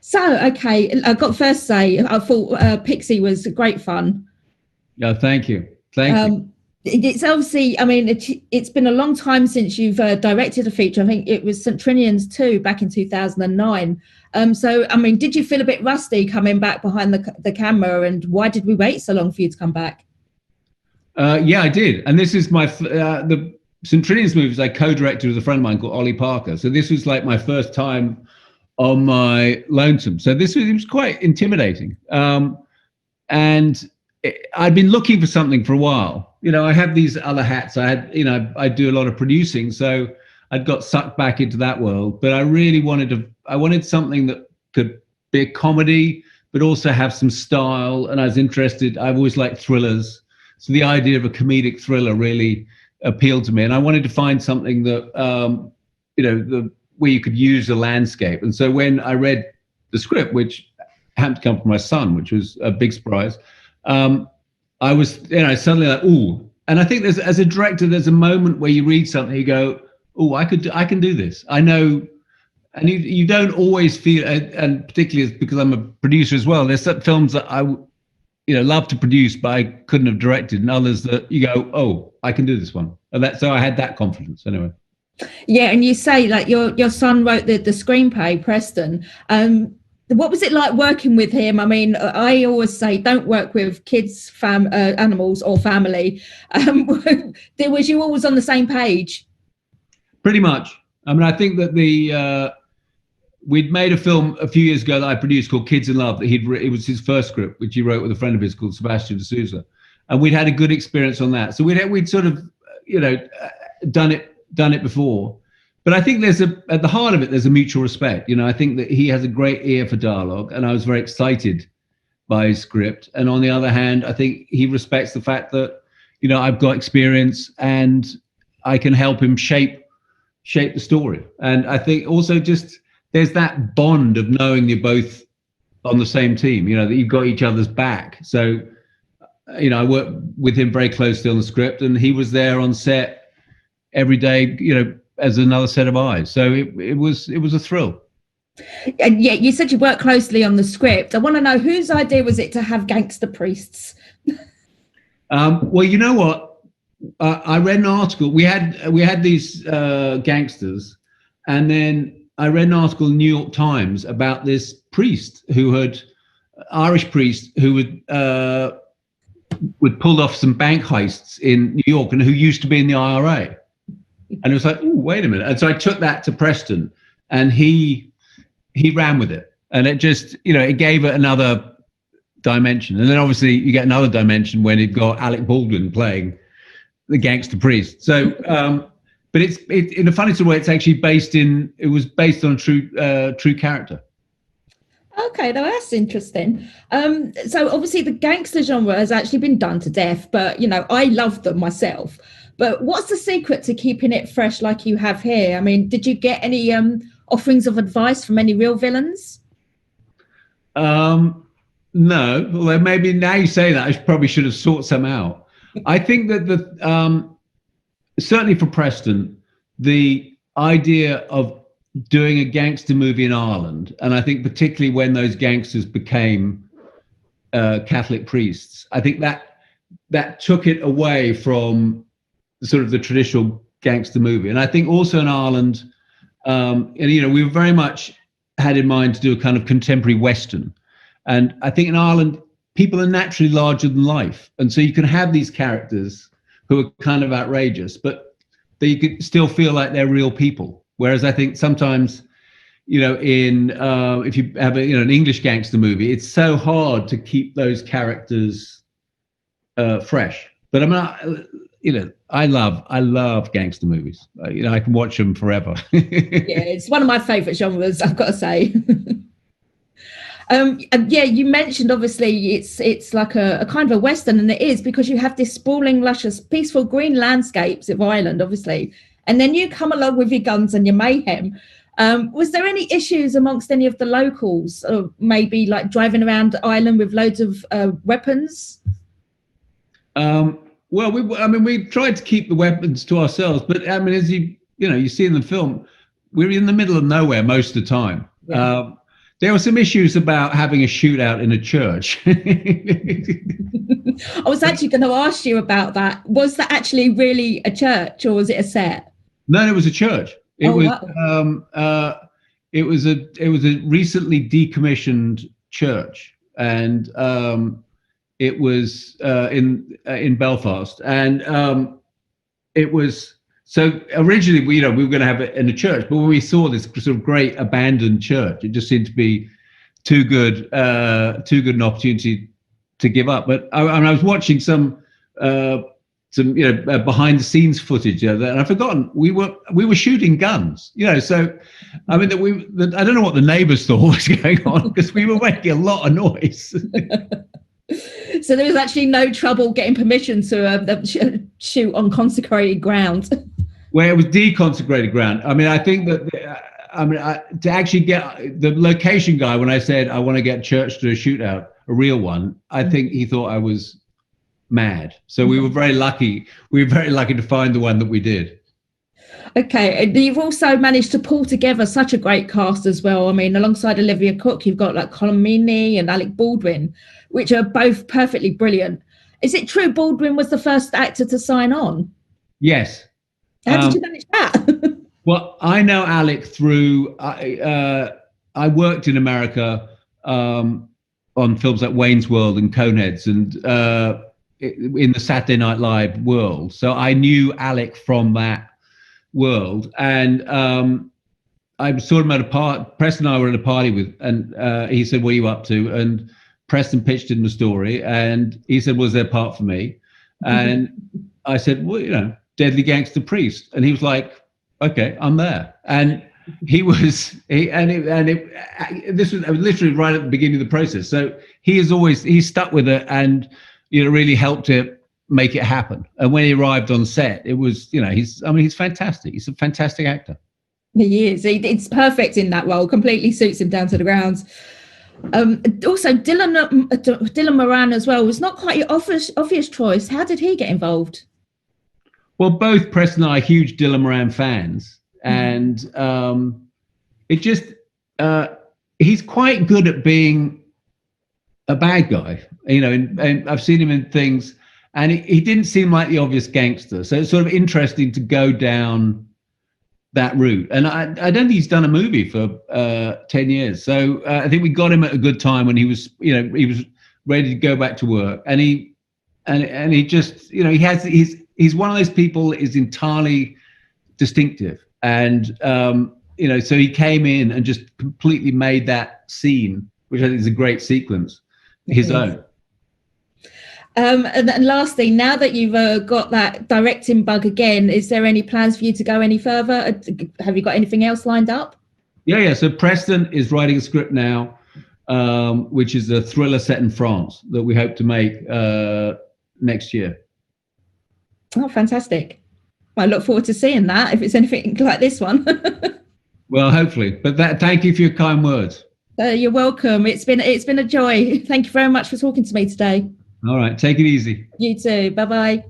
So, okay, I got first say, I thought Pixie was great fun. Yeah, thank you. Thank you. It's obviously, I mean, it's been a long time since you've directed a feature. I think it was St. Trinian's 2 back in 2009. So, I mean, did you feel a bit rusty coming back behind the camera, and why did we wait so long for you to come back? Yeah, I did. And this is the St. Trinian's movies I co-directed with a friend of mine called Ollie Parker. So this was like my first time on my lonesome. So it was quite intimidating. And I'd been looking for something for a while. You know, I have these other hats. I do a lot of producing. So I'd got sucked back into that world. But I really I wanted something that could be a comedy, but also have some style. And I've always liked thrillers. So the idea of a comedic thriller really appealed to me. And I wanted to find something that, where you could use the landscape. And so when I read the script, which happened to come from my son, which was a big surprise, I was, suddenly like, ooh. And I think as a director, there's a moment where you read something, you go, oh, I can do this. I know. And you don't always feel, and particularly because I'm a producer as well, there's some films that I love to produce, but I couldn't have directed, and others that you go, oh, I can do this one. And so I had that confidence anyway. Yeah, and you say like your son wrote the screenplay, Preston. What was it like working with him? I mean, I always say don't work with kids, animals, or family. Was you always on the same page? Pretty much. I mean, I think that we'd made a film a few years ago that I produced called Kids in Love. It was his first script, which he wrote with a friend of his called Sebastian de Souza, and we'd had a good experience on that. So we'd sort of done it before. But I think at the heart of it, there's a mutual respect. I think that he has a great ear for dialogue, and I was very excited by his script. And on the other hand, I think he respects the fact that, I've got experience and I can help him shape the story. And I think also just there's that bond of knowing you're both on the same team, that you've got each other's back. So, I worked with him very closely on the script, and he was there on set every day, as another set of eyes. So it was a thrill. And yeah, you said you worked closely on the script. I want to know, whose idea was it to have gangster priests? Well, you know what? I read an article. We had these gangsters, and then I read an article in the New York Times about this priest Irish priest who would pulled off some bank heists in New York, and who used to be in the IRA. And it was like, oh, wait a minute. And so I took that to Preston, and he ran with it. And it just, it gave it another dimension. And then obviously you get another dimension when you've got Alec Baldwin playing the gangster priest. So, but it's in a funny sort of way, it was based on a true character. Okay, now that's interesting. So obviously the gangster genre has actually been done to death, but I love them myself. But what's the secret to keeping it fresh like you have here? I mean, did you get any offerings of advice from any real villains? No, although maybe now you say that, I probably should have sought some out. I think that certainly for Preston, the idea of doing a gangster movie in Ireland, and I think particularly when those gangsters became Catholic priests, I think that took it away from sort of the traditional gangster movie. And I think also in Ireland, we very much had in mind to do a kind of contemporary Western. And I think in Ireland, people are naturally larger than life. And so you can have these characters who are kind of outrageous, but you could still feel like they're real people. Whereas I think sometimes, if you have an English gangster movie, it's so hard to keep those characters fresh. But I love gangster movies. I can watch them forever. Yeah, it's one of my favorite genres, I've got to say. And yeah, you mentioned obviously it's like a kind of a Western, and it is because you have this sprawling, luscious, peaceful green landscapes of Ireland, obviously. And then you come along with your guns and your mayhem. Was there any issues amongst any of the locals, or maybe like driving around Ireland with loads of weapons? Well, we tried to keep the weapons to ourselves, but I mean, as you see in the film, we're in the middle of nowhere most of the time. Yeah. There were some issues about having a shootout in a church. I was actually going to ask you about that. Was that actually really a church, or was it a set? No, it was a church. Wow. It was a recently decommissioned church, and it was in Belfast, and it was. So originally, we were going to have it in a church, but when we saw this sort of great abandoned church, it just seemed to be too good an opportunity to give up. But I was watching some behind the scenes footage, and I've forgotten we were shooting guns, So I mean I don't know what the neighbours thought was going on, because we were making a lot of noise. So there was actually no trouble getting permission to shoot on consecrated ground. Well, it was deconsecrated ground. I mean, I think that to actually get the location guy, when I said I want to get church to a shootout, a real one, I think he thought I was mad. So we were very lucky. We were very lucky to find the one that we did. Okay, and you've also managed to pull together such a great cast as well. I mean, alongside Olivia Cooke, you've got like Colin Meaney and Alec Baldwin, which are both perfectly brilliant. Is it true Baldwin was the first actor to sign on? Yes. How did you manage that? Well, I know Alec through, I worked in America on films like Wayne's World and Coneheads, and in the Saturday Night Live world. So I knew Alec from that world, and I saw him at a party. Preston and I were at a party with, and he said, "What are you up to?" And Preston pitched him the story, and he said, "Was there a part for me?" And I said, "Well, Deadly Gangster Priest," and he was like, "Okay, I'm there." And this was literally right at the beginning of the process. So he's stuck with it, and really helped it make it happen. And when he arrived on set, it was he's fantastic. He's a fantastic actor. He is. It's perfect in that role. Completely suits him down to the ground. Also, Dylan Moran as well was not quite your obvious choice. How did he get involved? Well, both Preston and I are huge Dylan Moran fans, and it just he's quite good at being a bad guy, and I've seen him in things, and he didn't seem like the obvious gangster. So it's sort of interesting to go down that route. And I don't think he's done a movie for 10 years. So I think we got him at a good time when he was ready to go back to work, and he just he's one of those people that is entirely distinctive, and so he came in and just completely made that scene, which I think is a great sequence, his own. And then lastly, now that you've got that directing bug again, is there any plans for you to go any further? Have you got anything else lined up? Yeah. So Preston is writing a script now, which is a thriller set in France that we hope to make next year. Oh, fantastic. I look forward to seeing that, if it's anything like this one. Well, hopefully. But thank you for your kind words. You're welcome. It's been a joy. Thank you very much for talking to me today. All right. Take it easy. You too. Bye-bye.